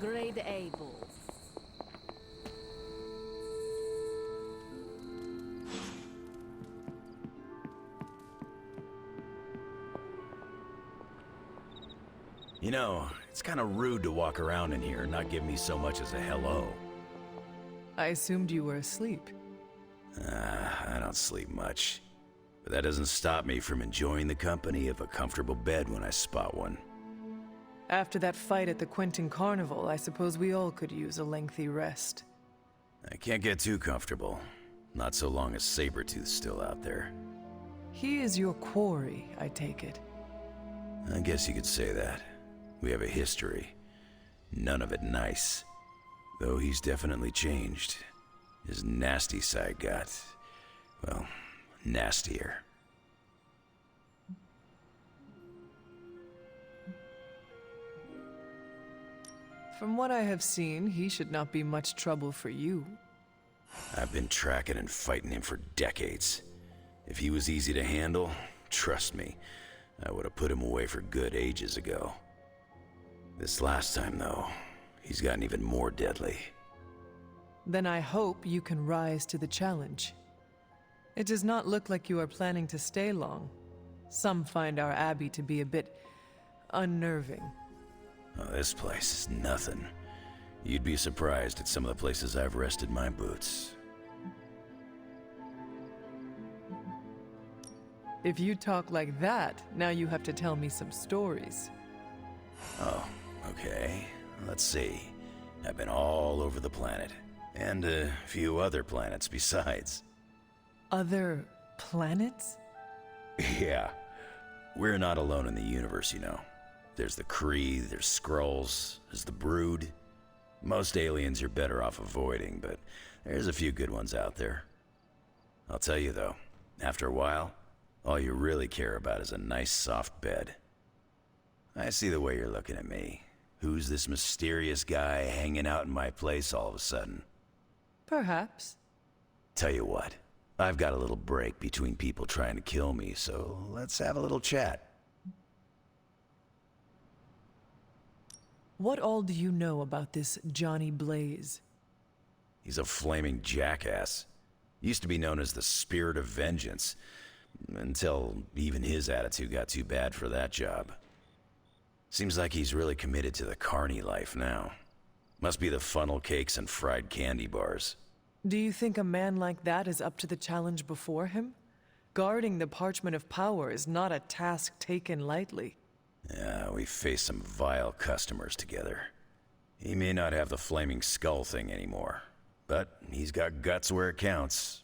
Grade A bulls. You know, it's kind of rude to walk around in here and not give me so much as a hello. I assumed you were asleep. I don't sleep much. But that doesn't stop me from enjoying the company of a comfortable bed when I spot one. After that fight at the Quentin Carnival, I suppose we all could use a lengthy rest. I can't get too comfortable. Not so long as Sabretooth's still out there. He is your quarry, I take it. I guess you could say that. We have a history. None of it nice. Though he's definitely changed. His nasty side got, well, nastier. From what I have seen, he should not be much trouble for you. I've been tracking and fighting him for decades. If he was easy to handle, trust me, I would have put him away for good ages ago. This last time, though, he's gotten even more deadly. Then I hope you can rise to the challenge. It does not look like you are planning to stay long. Some find our abbey to be a bit unnerving. Oh, this place is nothing. You'd be surprised at some of the places I've rested my boots. If you talk like that, now you have to tell me some stories. Oh, okay. Let's see. I've been all over the planet. And a few other planets besides. Other planets? Yeah. We're not alone in the universe, you know. There's the Kree, there's Skrulls, there's the Brood. Most aliens you're better off avoiding, but there's a few good ones out there. I'll tell you though, after a while, all you really care about is a nice soft bed. I see the way you're looking at me. Who's this mysterious guy hanging out in my place all of a sudden? Perhaps. Tell you what, I've got a little break between people trying to kill me, so let's have a little chat. What all do you know about this Johnny Blaze? He's a flaming jackass. Used to be known as the Spirit of Vengeance, until even his attitude got too bad for that job. Seems like he's really committed to the carny life now. Must be the funnel cakes and fried candy bars. Do you think a man like that is up to the challenge before him? Guarding the Parchment of Power is not a task taken lightly. Yeah, we faced some vile customers together. He may not have the flaming skull thing anymore, but he's got guts where it counts.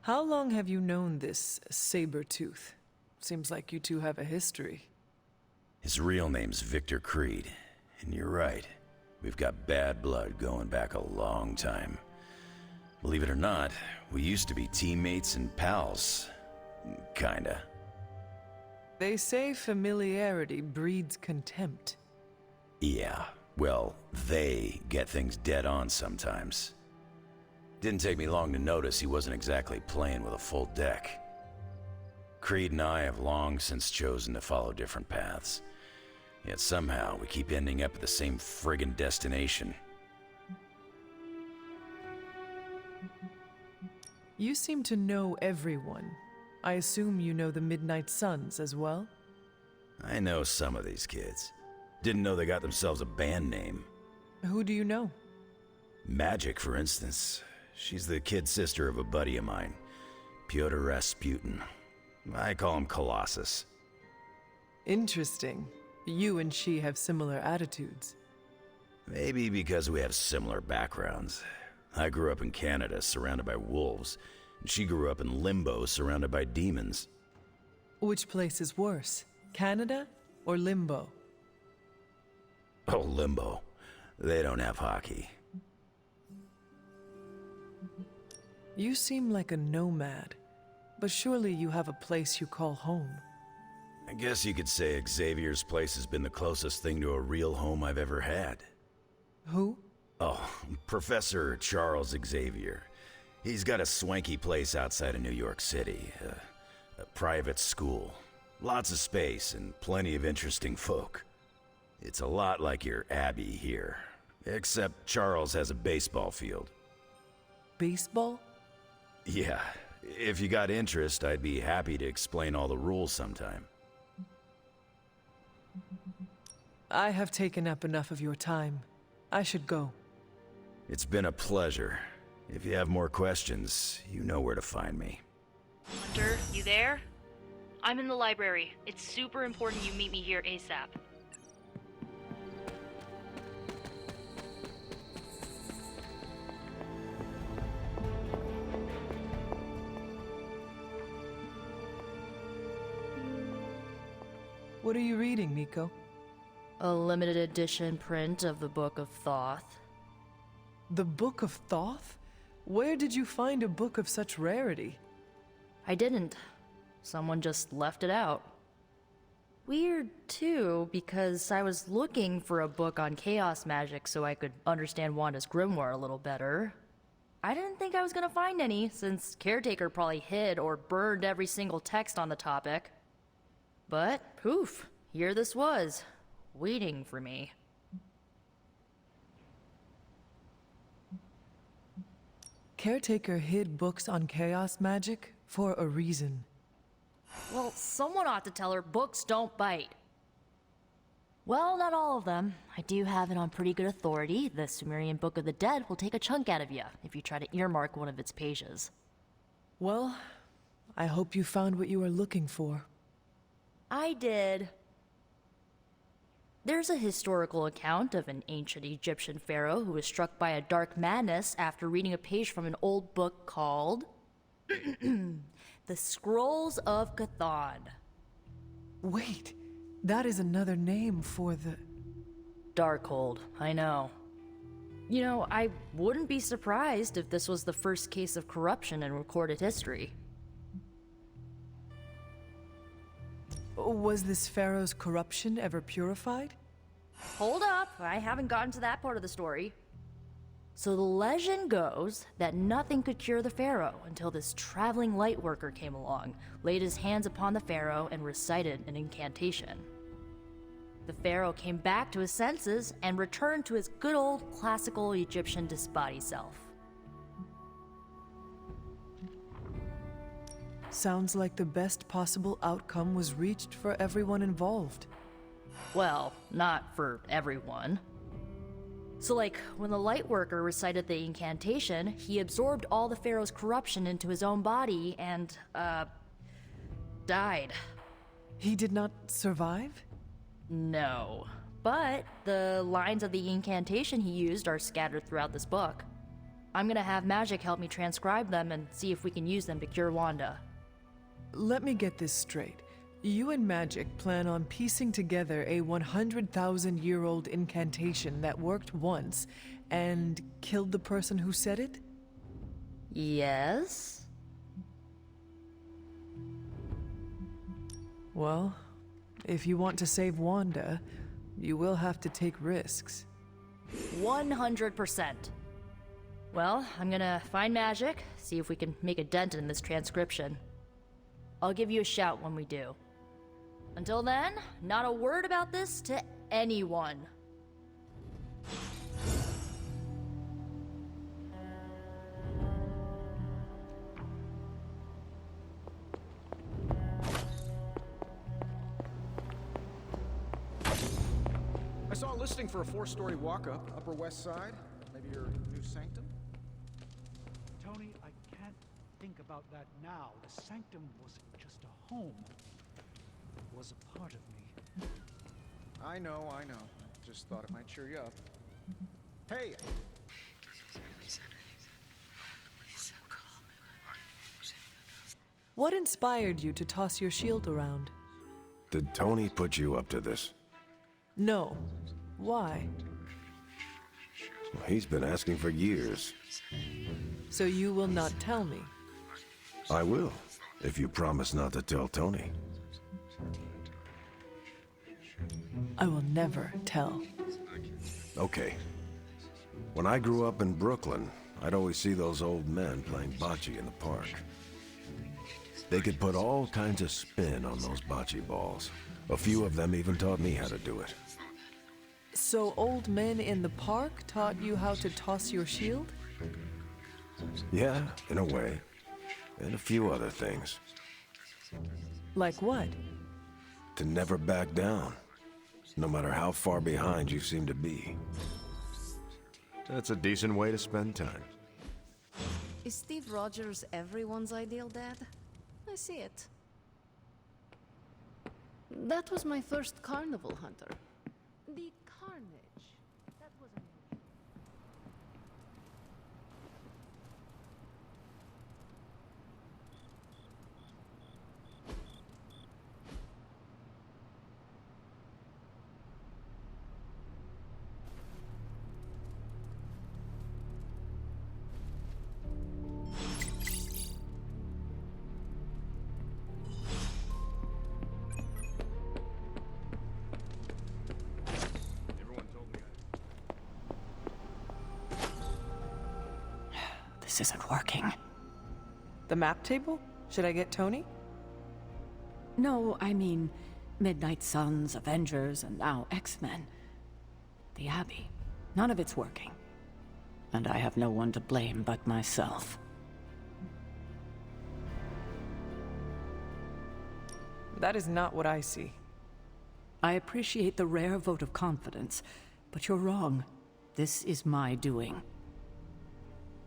How long have you known this Sabretooth? Seems like you two have a history. His real name's Victor Creed, and you're right. We've got bad blood going back a long time. Believe it or not, we used to be teammates and pals. Kinda. They say familiarity breeds contempt. Yeah, well, they get things dead on sometimes. Didn't take me long to notice he wasn't exactly playing with a full deck. Creed and I have long since chosen to follow different paths. Yet somehow we keep ending up at the same friggin' destination. You seem to know everyone. I assume you know the Midnight Suns as well? I know some of these kids. Didn't know they got themselves a band name. Who do you know? Magic, for instance. She's the kid sister of a buddy of mine, Pyotr Rasputin. I call him Colossus. Interesting. You and she have similar attitudes. Maybe because we have similar backgrounds. I grew up in Canada, surrounded by wolves. And she grew up in Limbo, surrounded by demons. Which place is worse, Canada or Limbo? Oh, Limbo. They don't have hockey. You seem like a nomad, but surely you have a place you call home. I guess you could say Xavier's place has been the closest thing to a real home I've ever had. Who? Oh, Professor Charles Xavier. He's got a swanky place outside of New York City. A private school. Lots of space and plenty of interesting folk. It's a lot like your Abbey here, except Charles has a baseball field. Baseball? Yeah, if you got interest, I'd be happy to explain all the rules sometime. I have taken up enough of your time. I should go. It's been a pleasure. If you have more questions, you know where to find me. Hunter, you there? I'm in the library. It's super important you meet me here ASAP. What are you reading, Nico? A limited edition print of the Book of Thoth. The Book of Thoth? Where did you find a book of such rarity? I didn't. Someone just left it out. Weird, too, because I was looking for a book on chaos magic so I could understand Wanda's grimoire a little better. I didn't think I was gonna find any, since Caretaker probably hid or burned every single text on the topic. But, poof, here this was, waiting for me. Caretaker hid books on chaos magic for a reason. Well, someone ought to tell her books don't bite. Well, not all of them. I do have it on pretty good authority. The Sumerian Book of the Dead will take a chunk out of you if you try to earmark one of its pages. Well, I hope you found what you were looking for. I did. There's a historical account of an ancient Egyptian pharaoh who was struck by a dark madness after reading a page from an old book called The Scrolls of Chthon. Wait, that is another name for the... Darkhold, I know. You know, I wouldn't be surprised if this was the first case of corruption in recorded history. Was this pharaoh's corruption ever purified? Hold up, I haven't gotten to that part of the story. So the legend goes that nothing could cure the pharaoh until this traveling light worker came along, laid his hands upon the pharaoh, and recited an incantation. The pharaoh came back to his senses and returned to his good old classical Egyptian disbody self. Sounds like the best possible outcome was reached for everyone involved. Well, not for everyone. So like, when the Lightworker recited the incantation, he absorbed all the Pharaoh's corruption into his own body and, died. He did not survive? No. But the lines of the incantation he used are scattered throughout this book. I'm gonna have Magic help me transcribe them and see if we can use them to cure Wanda. Let me get this straight. You and Magic plan on piecing together a 100,000-year-old incantation that worked once and killed the person who said it? Yes? Well, if you want to save Wanda, you will have to take risks. 100%. Well, I'm gonna find Magic, see if we can make a dent in this transcription. I'll give you a shout when we do. Until then, not a word about this to anyone. I saw a listing for a 4-story walk-up, Upper West Side. Maybe your new sanctum? Tony, I can't think about that now. The sanctum wasn't just a home. It was a part of me. I know. Just thought it might cheer you up. Hey! What inspired you to toss your shield around? Did Tony put you up to this? No. Why? Well, he's been asking for years. So you will not tell me? I will, if you promise not to tell Tony. I will never tell. Okay. When I grew up in Brooklyn, I'd always see those old men playing bocce in the park. They could put all kinds of spin on those bocce balls. A few of them even taught me how to do it. So old men in the park taught you how to toss your shield? Yeah, in a way. And a few other things. Like what? To never back down. No matter how far behind you seem to be. That's a decent way to spend time. Is Steve Rogers everyone's ideal dad? I see it. That was my first carnival hunter. The Carnage. That was unusual. This isn't working. The map table? Should I get Tony? No, I mean Midnight Suns, Avengers, and now X-Men. The Abbey. None of it's working. And I have no one to blame but myself. That is not what I see. I appreciate the rare vote of confidence, but you're wrong. This is my doing.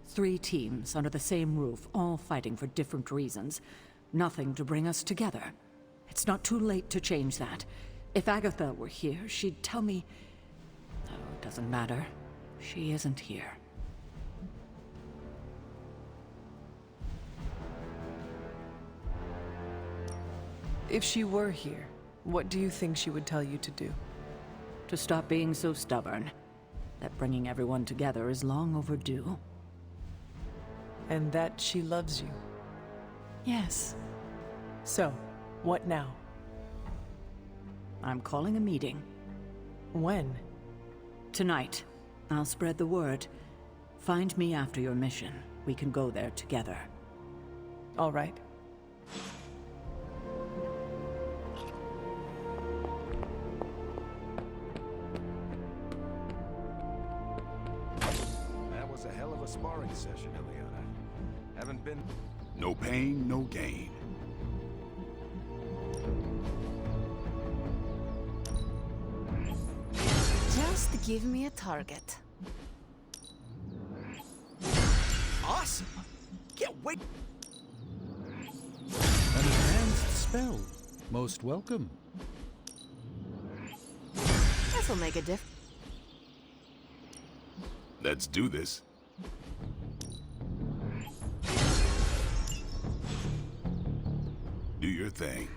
3 teams under the same roof, all fighting for different reasons. Nothing to bring us together. It's not too late to change that. If Agatha were here, she'd tell me... Oh, it doesn't matter. She isn't here. If she were here, what do you think she would tell you to do? To stop being so stubborn. That bringing everyone together is long overdue. And that she loves you. Yes. So, what now? I'm calling a meeting. When? Tonight. I'll spread the word. Find me after your mission. We can go there together. All right. That was a hell of a sparring session, Ileana. Haven't been... No pain, no gain. Just give me a target. Awesome! Can't wait! An enhanced spell. Most welcome. This'll make a difference. Let's do this. Do your thing.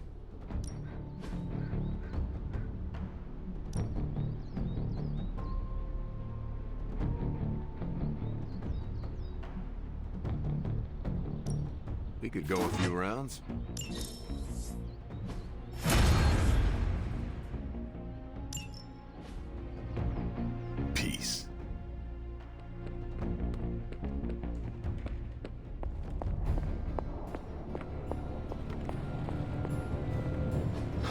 We could go a few rounds. Peace.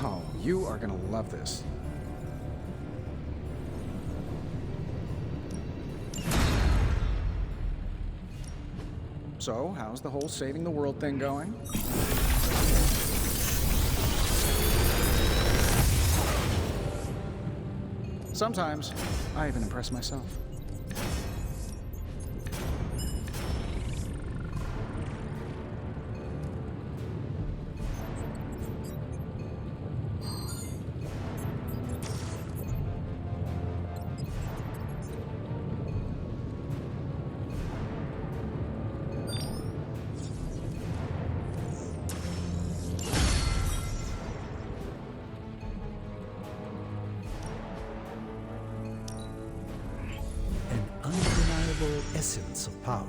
Oh, you are gonna love this. So, how's the whole saving the world thing going? Sometimes, I even impress myself. An undeniable essence of power.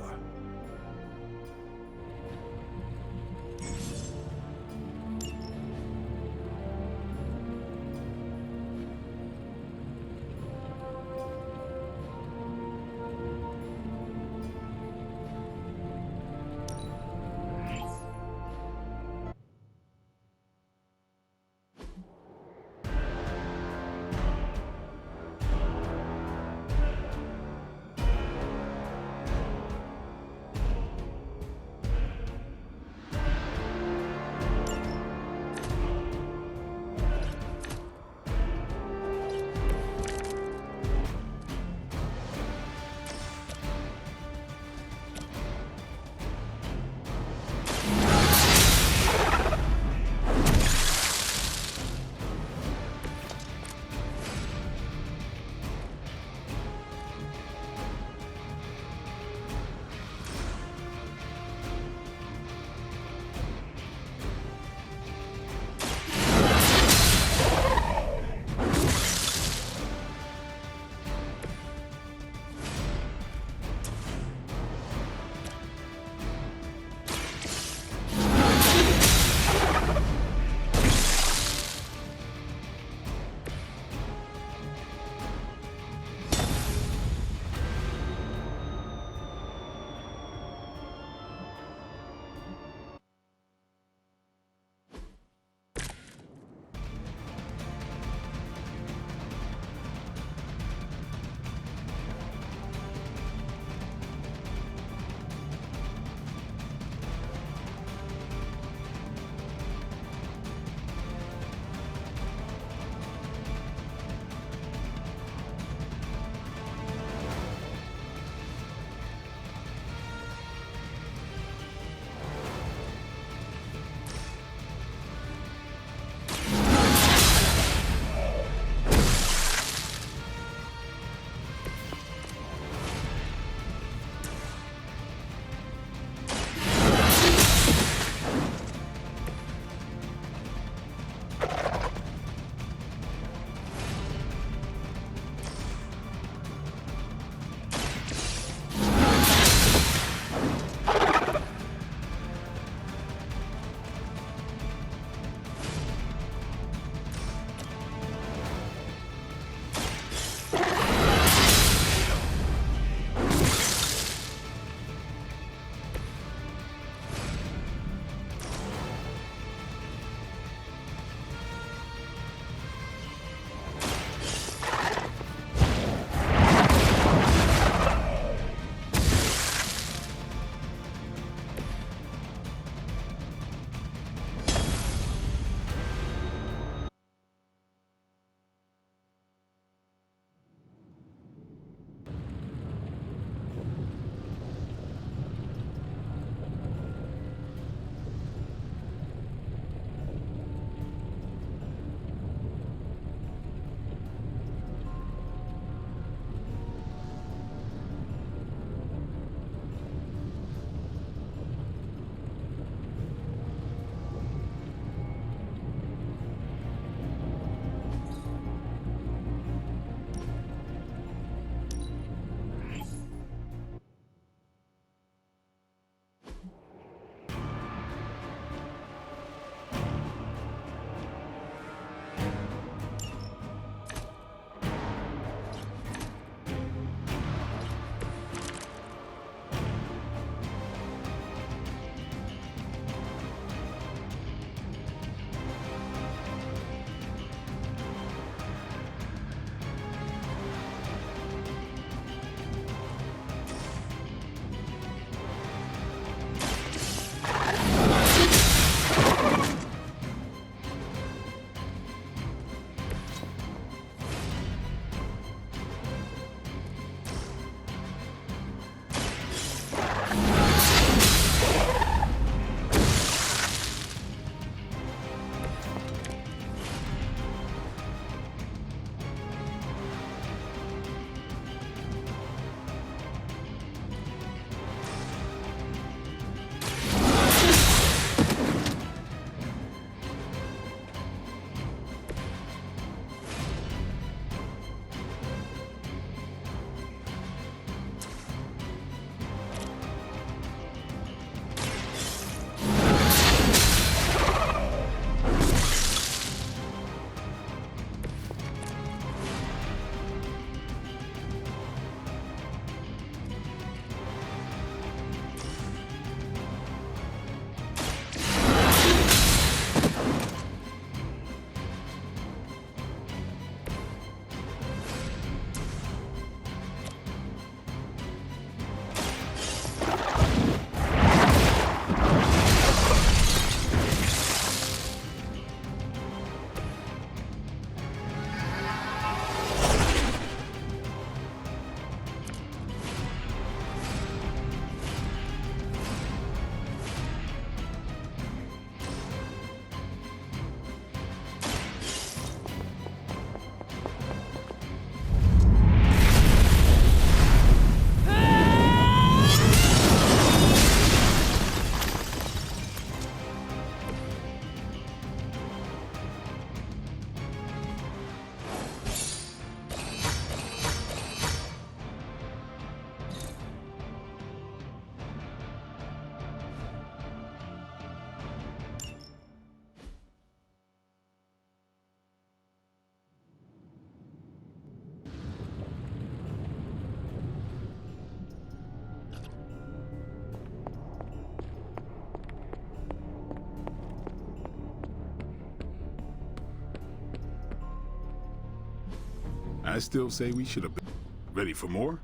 I still say we should have been ready for more.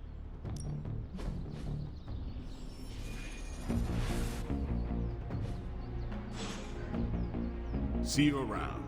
See you around.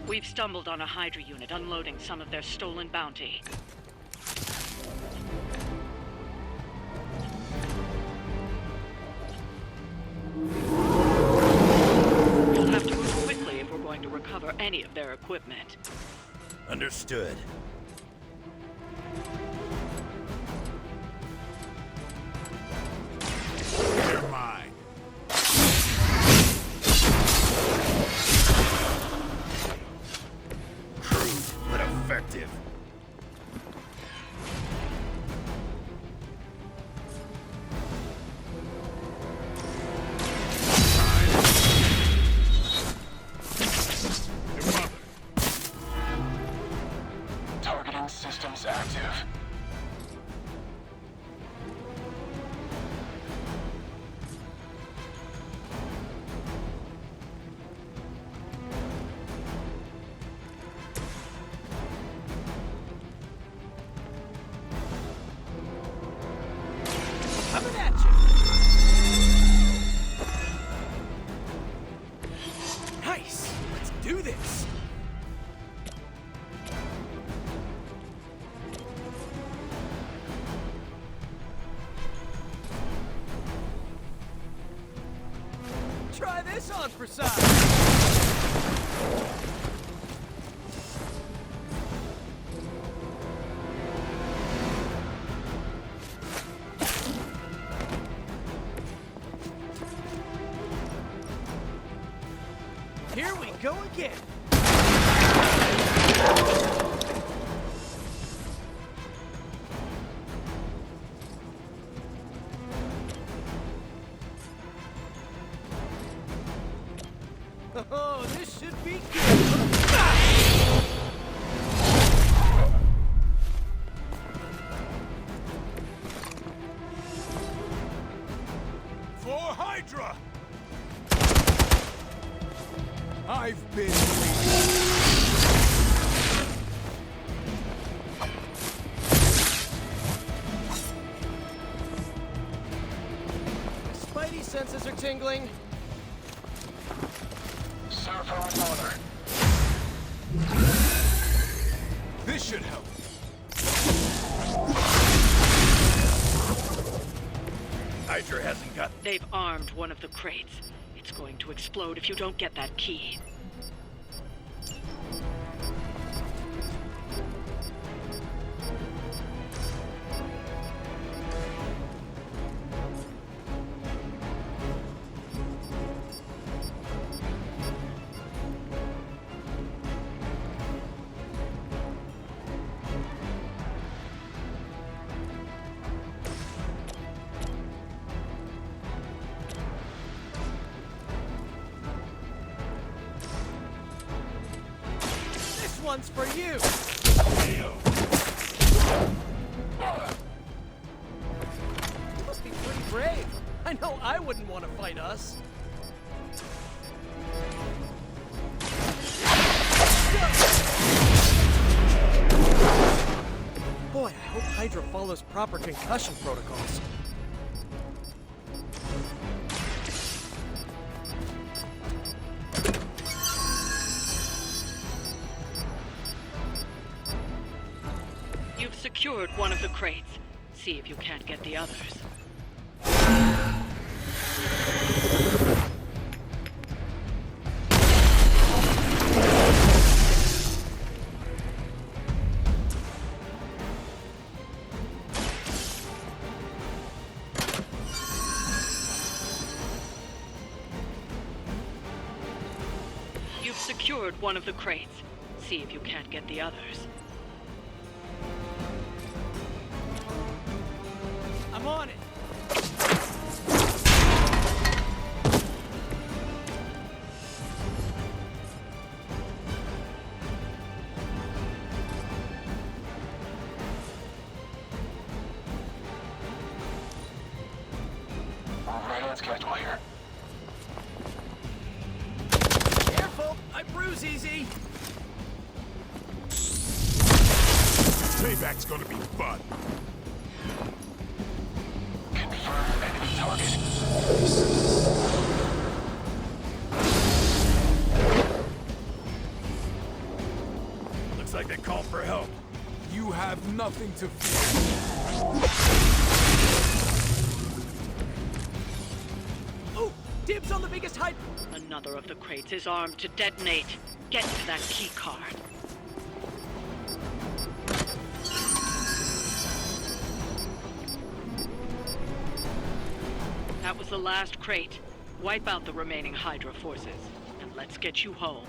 We've stumbled on a Hydra unit unloading some of their stolen bounty. We'll have to move quickly if we're going to recover any of their equipment. Understood. They're mine. Crude, but effective. Your mother. Targeting systems active. Coming at you! Nice! Let's do this! Try this on for size! Here we go again! Oh, this should be good! For Hydra! I've been waiting. Spidey senses are tingling. Servo order. This should help. Hydra hasn't got... They've armed one of the crates. It's going to explode if you don't get that key. This one's for you! You must be pretty brave. I know I wouldn't want to fight us. Boy, I hope Hydra follows proper concussion protocols. secured one of the crates. See if you can't get the others. You've secured one of the crates. See if you can't get the others. I'm on it. We're right on schedule here. Careful! I bruise easy! Payback's gonna be fun. Confirm enemy target. Looks like they called for help. You have nothing to fear. Oh! Dibs on the biggest hype! Another of the crates is armed to detonate. Get to that key card. That was the last crate. Wipe out the remaining Hydra forces, and let's get you home.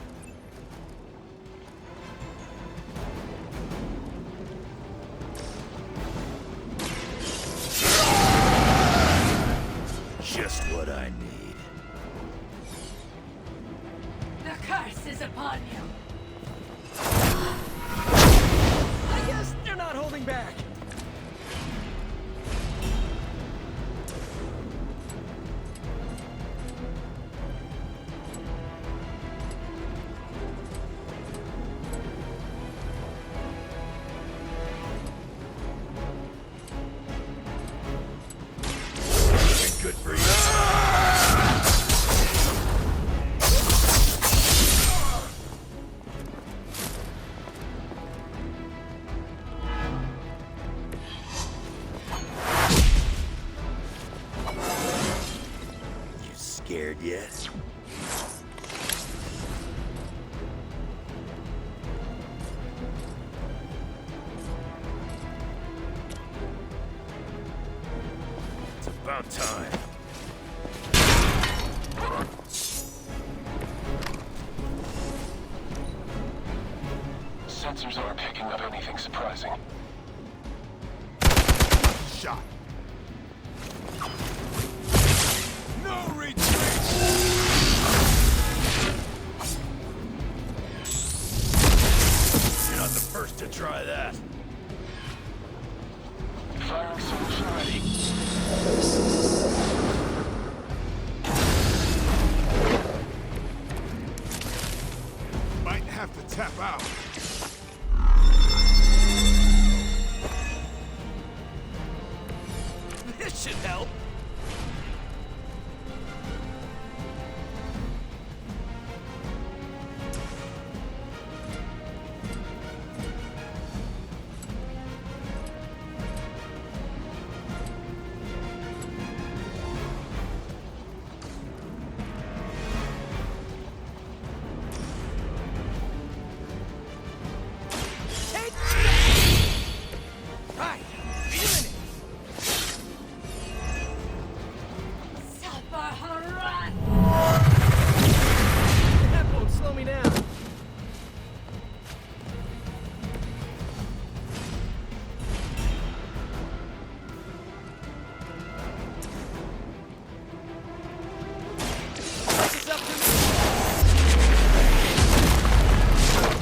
Just what I need. The curse is upon you. I guess they're not holding back. Good for you. You scared yet? It's about time. Sensors aren't picking up anything surprising. Shot. No retreat! You're not the first to try that. Firing solution ready. Might have to tap out. This should help. Right, feeling it. Suffer Haran! That won't slow me down. This is up to me.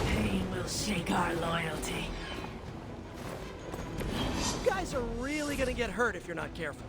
Pain will shake our loyalty. You guys are really gonna get hurt if you're not careful.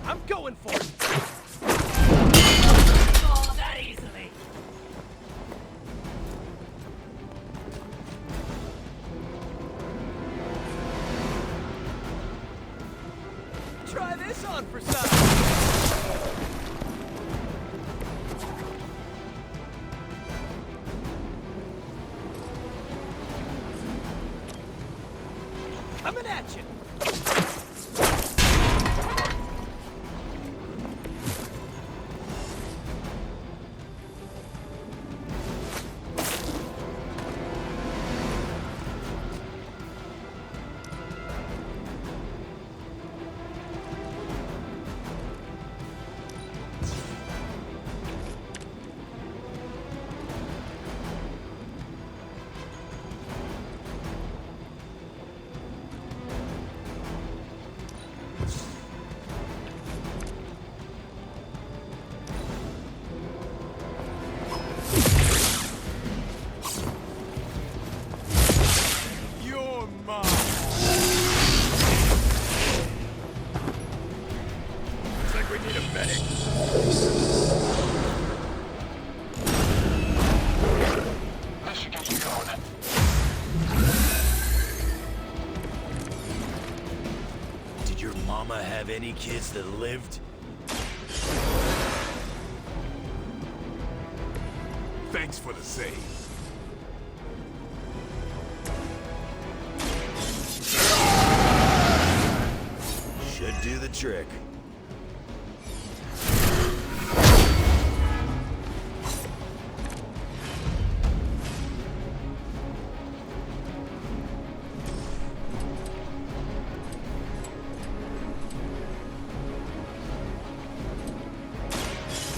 I'm going for it! Try this on for size. Coming at you. You're mine. Looks like we need a medic. This should get you going. Did your mama have any kids that lived? Thanks for the save. Should do the trick.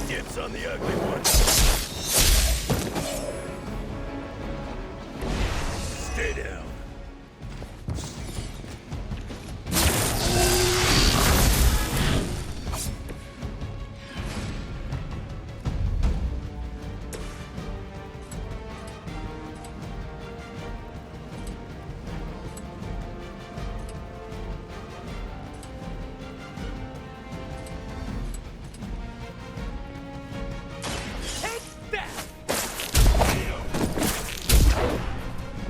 Dibs on the ugly one. Stay down.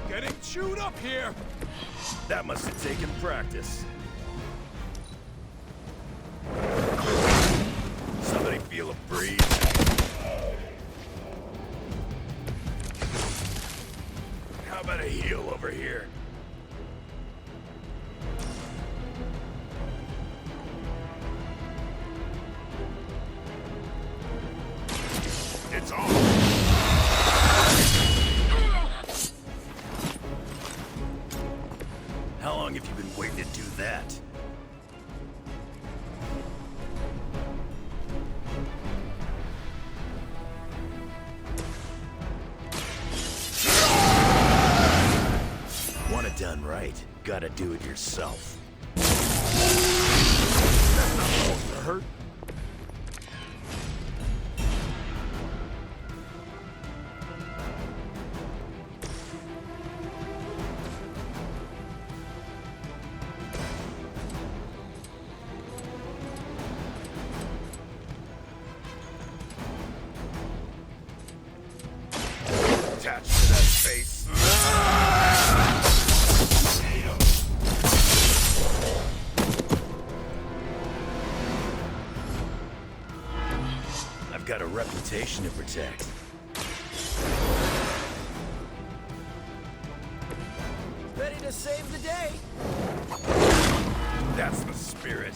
Getting chewed up here. That must have taken practice. Somebody feel a breeze? How about a heal over here? It's on. How long have you been waiting to do that? Want it done right, gotta do it yourself. That's not supposed to hurt. Attached to that face. I've got a reputation to protect. Ready to save the day. That's the spirit.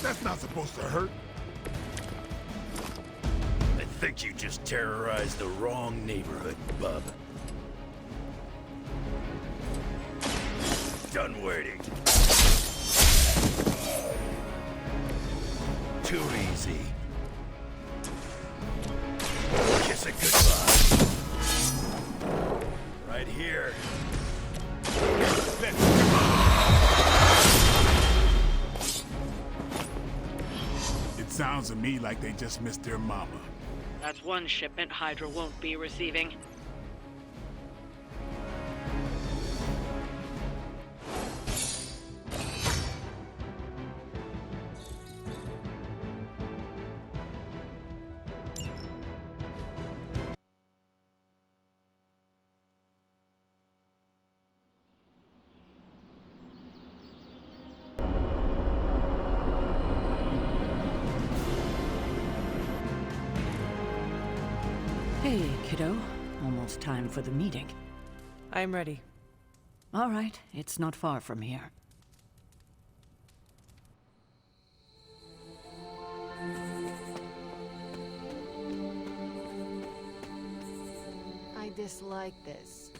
That's not supposed to hurt. I think you just terrorized the wrong neighborhood, bub. Done waiting. Too easy. Kiss it goodbye. Right here. Let's go. It sounds to me like they just missed their mama. That's one shipment Hydra won't be receiving. kiddo. Almost time for the meeting. I'm ready. All right, it's not far from here. I dislike this.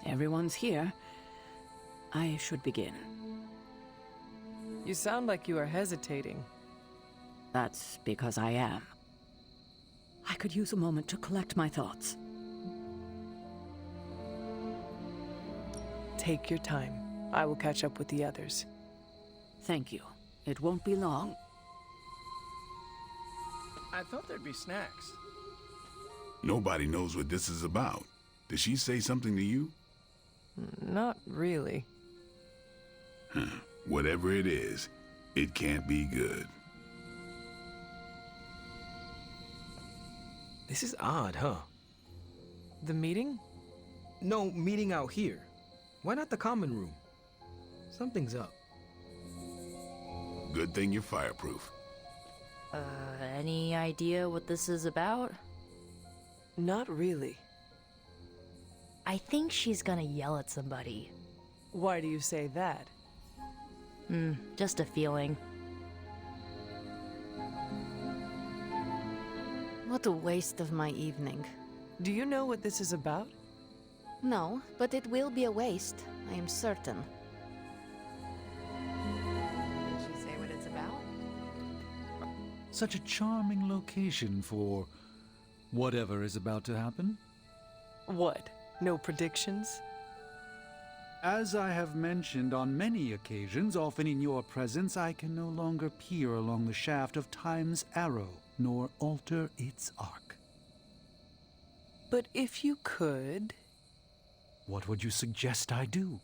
Everyone's here. I should begin. You sound like you are hesitating. That's because I am. I could use a moment to collect my thoughts. Take your time. I will catch up with the others. Thank you. It won't be long. I thought there'd be snacks. Nobody knows what this is about. Did she say something to you? Not really. Whatever it is, it can't be good. This is odd, huh? The meeting? No, meeting out here. Why not the common room? Something's up. Good thing you're fireproof. Any idea what this is about? Not really. I think she's gonna yell at somebody. Why do you say that? Just a feeling. What a waste of my evening. Do you know what this is about? No, but it will be a waste, I am certain. Did she say what it's about? Such a charming location for whatever is about to happen. What? No predictions? As I have mentioned on many occasions, often in your presence, I can no longer peer along the shaft of Time's arrow, nor alter its arc. But if you could... What would you suggest I do?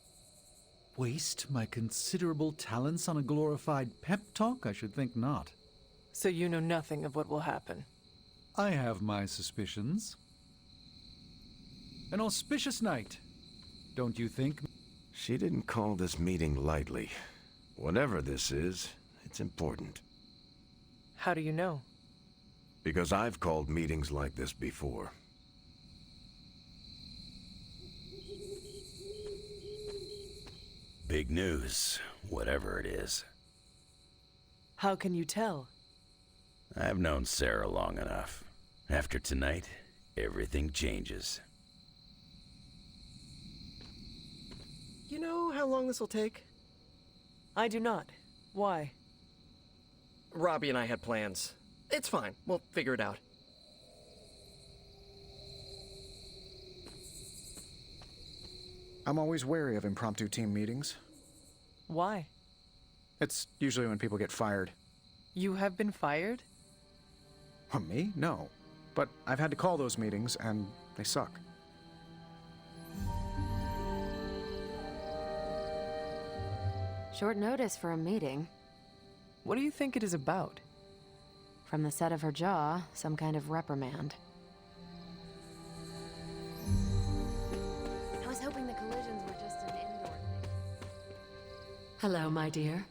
Waste my considerable talents on a glorified pep talk? I should think not. So you know nothing of what will happen? I have my suspicions. An auspicious night, don't you think? She didn't call this meeting lightly. Whatever this is, it's important. How do you know? Because I've called meetings like this before. Big news, whatever it is. How can you tell? I've known Sarah long enough. After tonight, everything changes. You know how long this will take? I do not. Why? Robbie and I had plans. It's fine. We'll figure it out. I'm always wary of impromptu team meetings. Why? It's usually when people get fired. You have been fired? Me? No. But I've had to call those meetings, and they suck. Short notice for a meeting. What do you think it is about? From the set of her jaw, some kind of reprimand. I was hoping the collisions were just an indoor thing. Hello, my dear.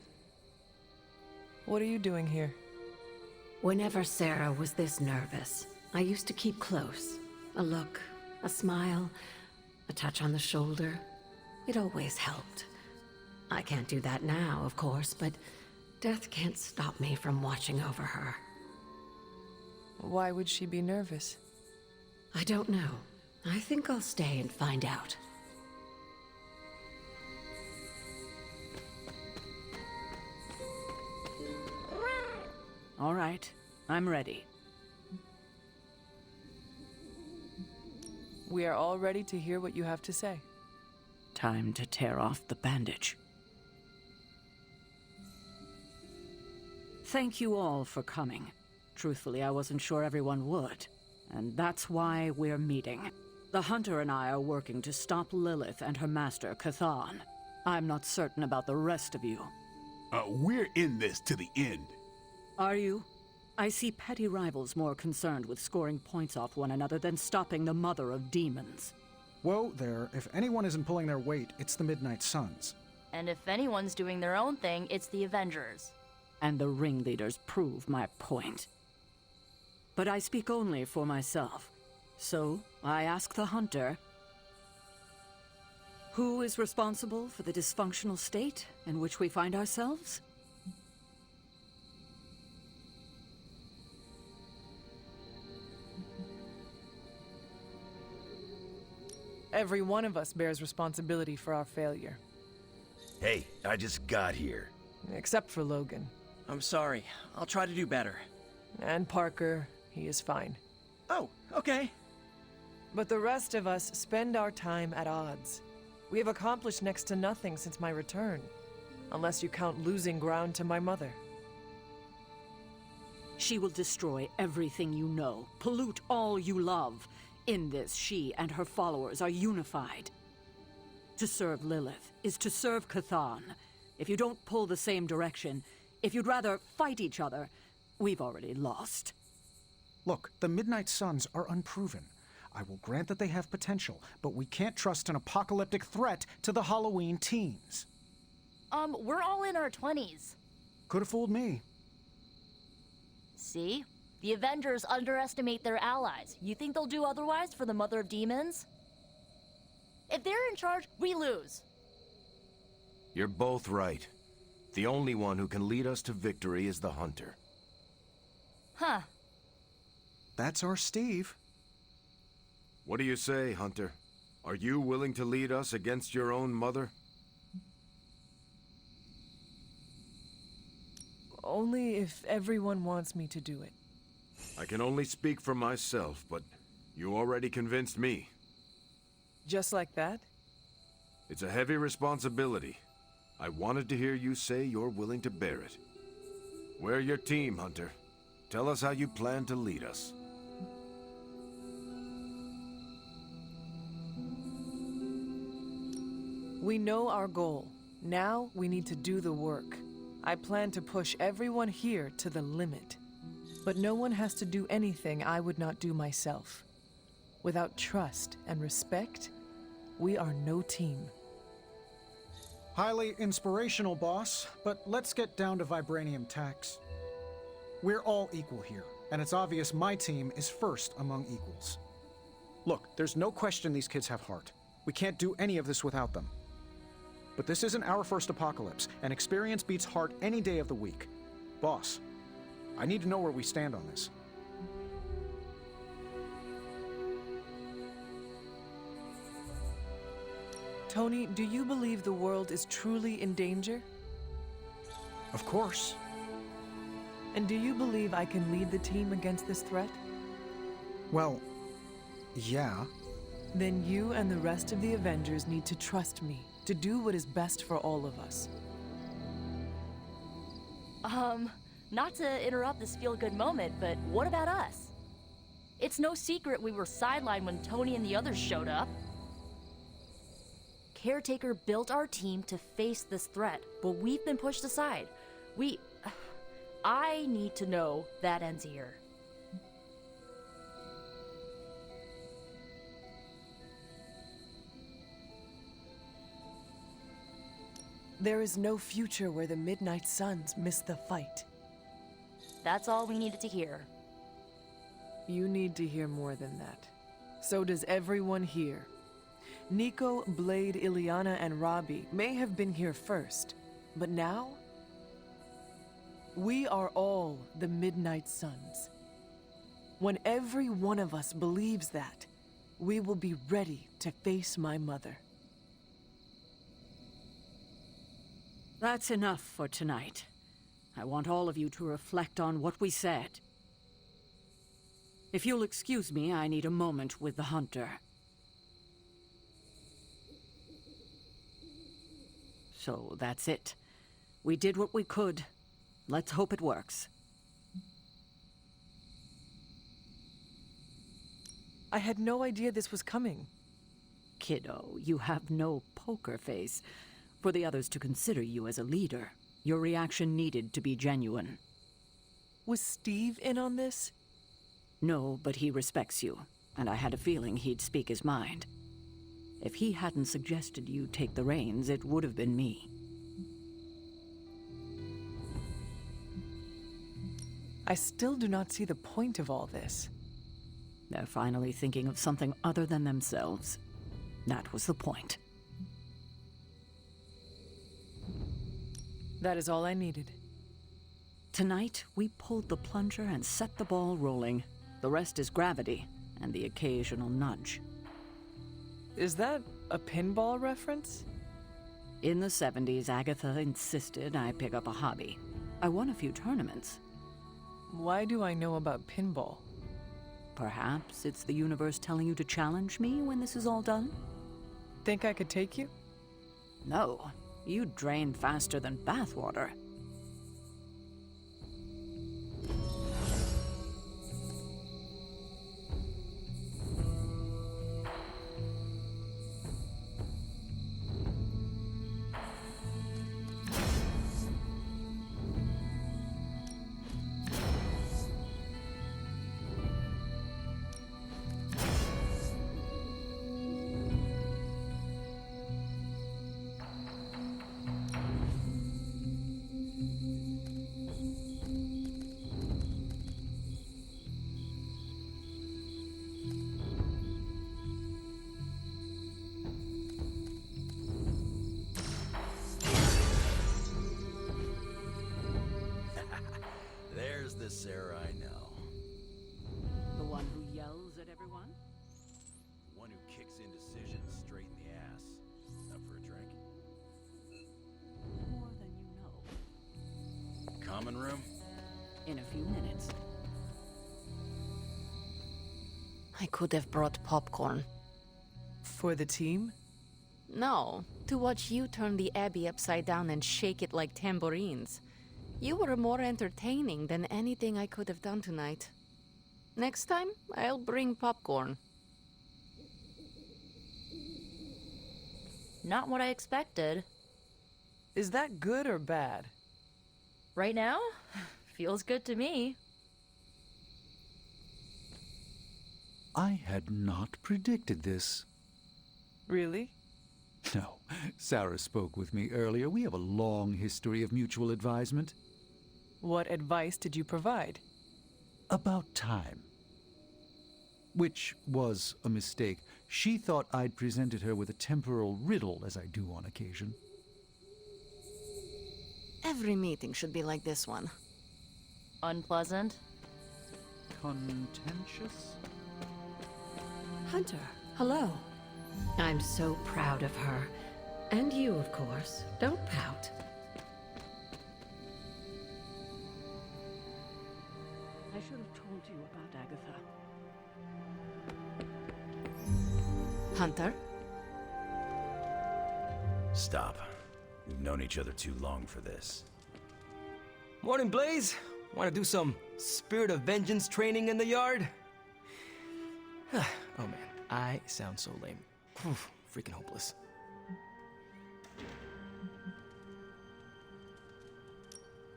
What are you doing here? Whenever Sarah was this nervous, I used to keep close. A look, a smile, a touch on the shoulder. It always helped. I can't do that now, of course, but death can't stop me from watching over her. Why would she be nervous? I don't know. I think I'll stay and find out. All right, I'm ready. We are all ready to hear what you have to say. Time to tear off the bandage. Thank you all for coming. Truthfully, I wasn't sure everyone would. And that's why we're meeting. The Hunter and I are working to stop Lilith and her master, Cathan. I'm not certain about the rest of you. We're in this to the end. Are you? I see petty rivals more concerned with scoring points off one another than stopping the mother of demons. Whoa there, if anyone isn't pulling their weight, it's the Midnight Suns. And if anyone's doing their own thing, it's the Avengers. And the ringleaders prove my point. But I speak only for myself. So, I ask the hunter, who is responsible for the dysfunctional state in which we find ourselves? Every one of us bears responsibility for our failure. Hey, I just got here. Except for Logan. I'm sorry. I'll try to do better. And Parker, he is fine. Oh, okay. But the rest of us spend our time at odds. We have accomplished next to nothing since my return. Unless you count losing ground to my mother. She will destroy everything you know, pollute all you love. In this, she and her followers are unified. To serve Lilith is to serve Chthon. If you don't pull the same direction, if you'd rather fight each other, we've already lost. Look, the Midnight Suns are unproven. I will grant that they have potential, but we can't trust an apocalyptic threat to the Halloween teens. We're all in our 20s. Could have fooled me. See? The Avengers underestimate their allies. You think they'll do otherwise for the Mother of Demons? If they're in charge, we lose. You're both right. The only one who can lead us to victory is the Hunter. Huh. That's our Steve. What do you say, Hunter? Are you willing to lead us against your own mother? Only if everyone wants me to do it. I can only speak for myself, but you already convinced me. Just like that? It's a heavy responsibility. I wanted to hear you say you're willing to bear it. We're your team, Hunter. Tell us how you plan to lead us. We know our goal. Now we need to do the work. I plan to push everyone here to the limit. But no one has to do anything I would not do myself. Without trust and respect, we are no team. Highly inspirational, boss, but let's get down to vibranium tax. We're all equal here, and it's obvious my team is first among equals. Look, there's no question these kids have heart. We can't do any of this without them. But this isn't our first apocalypse, and experience beats heart any day of the week. Boss, I need to know where we stand on this. Tony, do you believe the world is truly in danger? Of course. And do you believe I can lead the team against this threat? Well, yeah. Then you and the rest of the Avengers need to trust me to do what is best for all of us. Not to interrupt this feel-good moment, but what about us? It's no secret we were sidelined when Tony and the others showed up. Caretaker built our team to face this threat, but we've been pushed aside. I need to know that ends here. There is no future where the Midnight Suns miss the fight. That's all we needed to hear. You need to hear more than that. So does everyone here. Nico, Blade, Ileana, and Robbie may have been here first, but now? We are all the Midnight Suns. When every one of us believes that, we will be ready to face my mother. That's enough for tonight. I want all of you to reflect on what we said. If you'll excuse me, I need a moment with the Hunter. So that's it. We did what we could. Let's hope it works. I had no idea this was coming. Kiddo, you have no poker face. For the others to consider you as a leader, your reaction needed to be genuine. Was Steve in on this? No, but he respects you, and I had a feeling he'd speak his mind. If he hadn't suggested you take the reins, it would have been me. I still do not see the point of all this. They're finally thinking of something other than themselves. That was the point. That is all I needed. Tonight, we pulled the plunger and set the ball rolling. The rest is gravity, and the occasional nudge. Is that a pinball reference? In the 70s, Agatha insisted I pick up a hobby. I won a few tournaments. Why do I know about pinball? Perhaps it's the universe telling you to challenge me when this is all done? Think I could take you? No, you drain faster than bathwater. There's the Sarah I know. The one who yells at everyone? One who kicks indecisions straight in the ass. Up for a drink? More than you know. Common room? In a few minutes. I could have brought popcorn. For the team? No, to watch you turn the Abbey upside down and shake it like tambourines. You were more entertaining than anything I could have done tonight. Next time, I'll bring popcorn. Not what I expected. Is that good or bad? Right now? Feels good to me. I had not predicted this. Really? No. Sarah spoke with me earlier. We have a long history of mutual advisement. What advice did you provide? About time. Which was a mistake. She thought I'd presented her with a temporal riddle, as I do on occasion. Every meeting should be like this one. Unpleasant? Contentious? Hunter, hello. I'm so proud of her. And you, of course. Don't pout. I should have told you about Agatha. Hunter? Stop. We've known each other too long for this. Morning, Blaze. Want to do some Spirit of Vengeance training in the yard? Oh man, I sound so lame. Whew, freaking hopeless.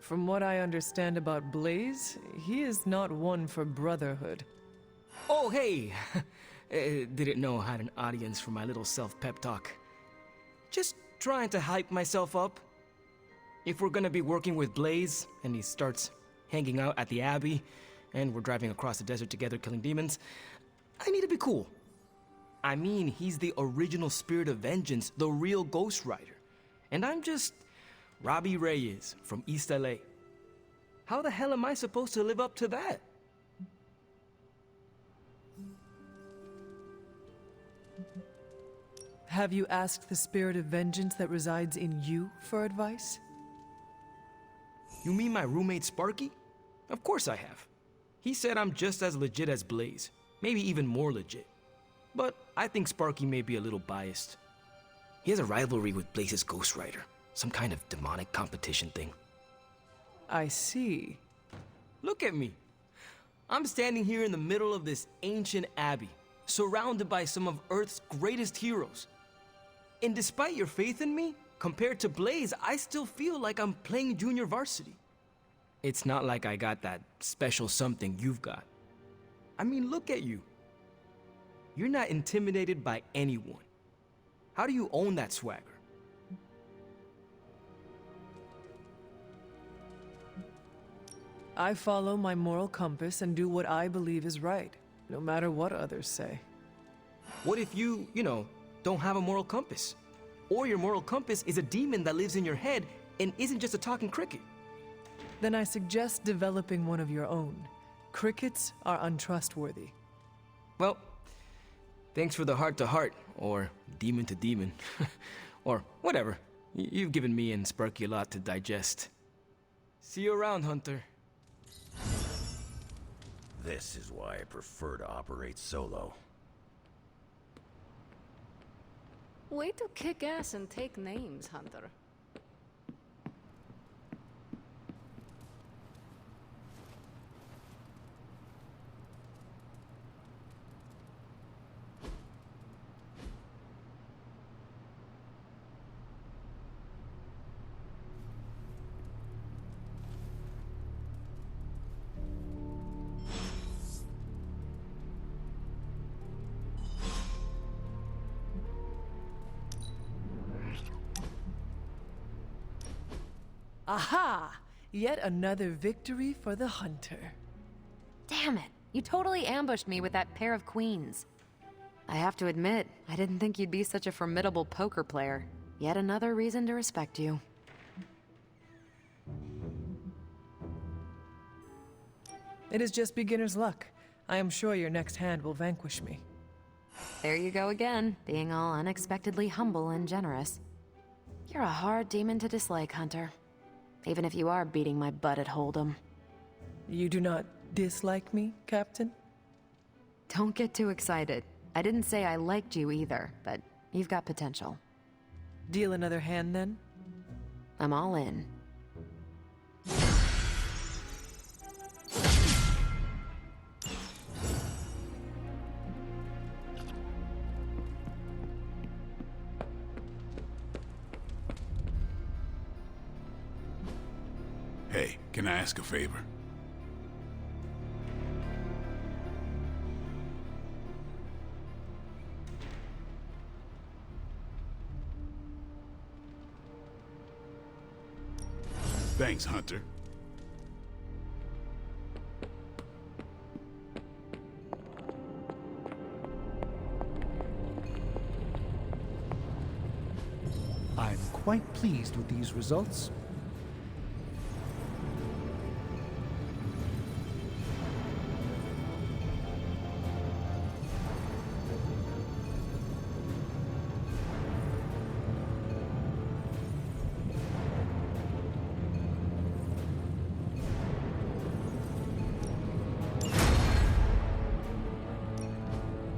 From what I understand about Blaze, he is not one for brotherhood. Oh, hey! Didn't know I had an audience for my little self-pep talk. Just trying to hype myself up. If we're gonna be working with Blaze, and he starts hanging out at the Abbey, and we're driving across the desert together killing demons, I need to be cool. I mean, he's the original Spirit of Vengeance, the real Ghost Rider. And I'm just Robbie Reyes from East LA. How the hell am I supposed to live up to that? Have you asked the Spirit of Vengeance that resides in you for advice? You mean my roommate Sparky? Of course I have. He said I'm just as legit as Blaze, maybe even more legit. But I think Sparky may be a little biased. He has a rivalry with Blaze's Ghost Rider, some kind of demonic competition thing. I see. Look at me. I'm standing here in the middle of this ancient abbey, surrounded by some of Earth's greatest heroes. And despite your faith in me, compared to Blaze, I still feel like I'm playing junior varsity. It's not like I got that special something you've got. I mean, look at you. You're not intimidated by anyone. How do you own that swagger? I follow my moral compass and do what I believe is right. no matter what others say. What if you don't have a moral compass? Or your moral compass is a demon that lives in your head and isn't just a talking cricket? Then I suggest developing one of your own. Crickets are untrustworthy. Well, thanks for the heart-to-heart, or demon-to-demon, or whatever. You've given me and Sparky a lot to digest. See you around, Hunter. This is why I prefer to operate solo. Way to kick ass and take names, Hunter. Aha! Yet another victory for the hunter. Damn it! You totally ambushed me with that pair of queens. I have to admit, I didn't think you'd be such a formidable poker player. Yet another reason to respect you. It is just beginner's luck. I am sure your next hand will vanquish me. There you go again, being all unexpectedly humble and generous. You're a hard demon to dislike, Hunter. Even if you are beating my butt at Hold'em. You do not dislike me, Captain? Don't get too excited. I didn't say I liked you either, but you've got potential. Deal another hand, then? I'm all in. Hey, can I ask a favor? Thanks, Hunter. I'm quite pleased with these results.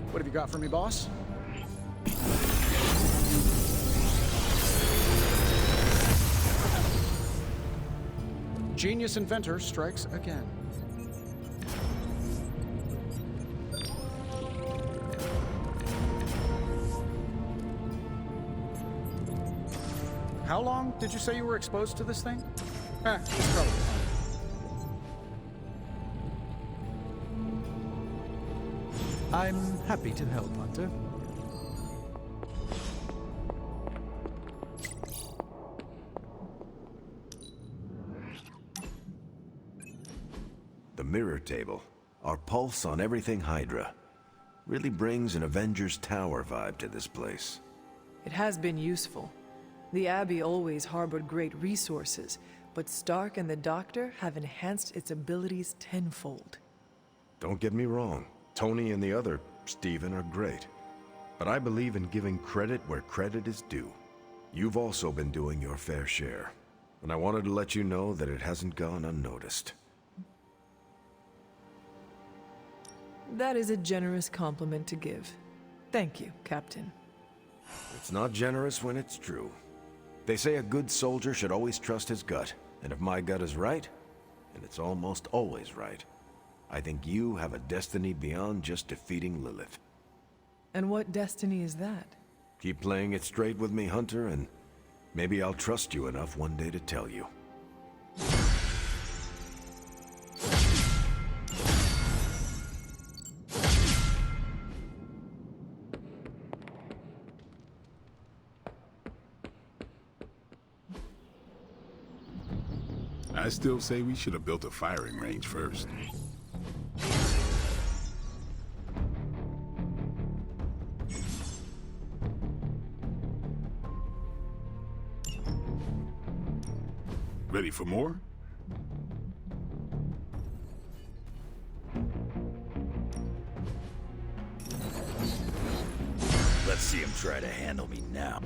What have you got for me, boss? Genius inventor strikes again. How long did you say you were exposed to this thing? It's probably fine. I'm happy to help, Hunter. The mirror table, our pulse on everything Hydra, really brings an Avengers Tower vibe to this place. It has been useful. The Abbey always harbored great resources, but Stark and the Doctor have enhanced its abilities tenfold. Don't get me wrong, Tony and the other Stephen are great. But I believe in giving credit where credit is due. You've also been doing your fair share, and I wanted to let you know that it hasn't gone unnoticed. That is a generous compliment to give. Thank you, Captain. It's not generous when it's true. They say a good soldier should always trust his gut, and if my gut is right, and it's almost always right, I think you have a destiny beyond just defeating Lilith. And what destiny is that? Keep playing it straight with me, Hunter, and maybe I'll trust you enough one day to tell you. I still say we should have built a firing range first. Ready for more? Let's see him try to handle me now.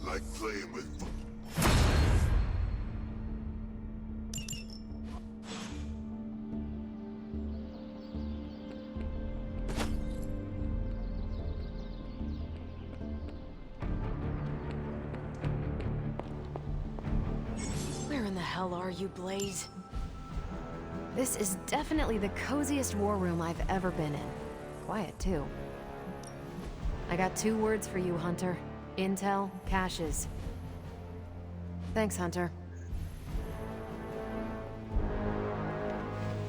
Like playing with... Where in the hell are you, Blaze? This is definitely the coziest war room I've ever been in. Quiet, too. I got 2 words for you, Hunter. Intel, caches. Thanks, Hunter.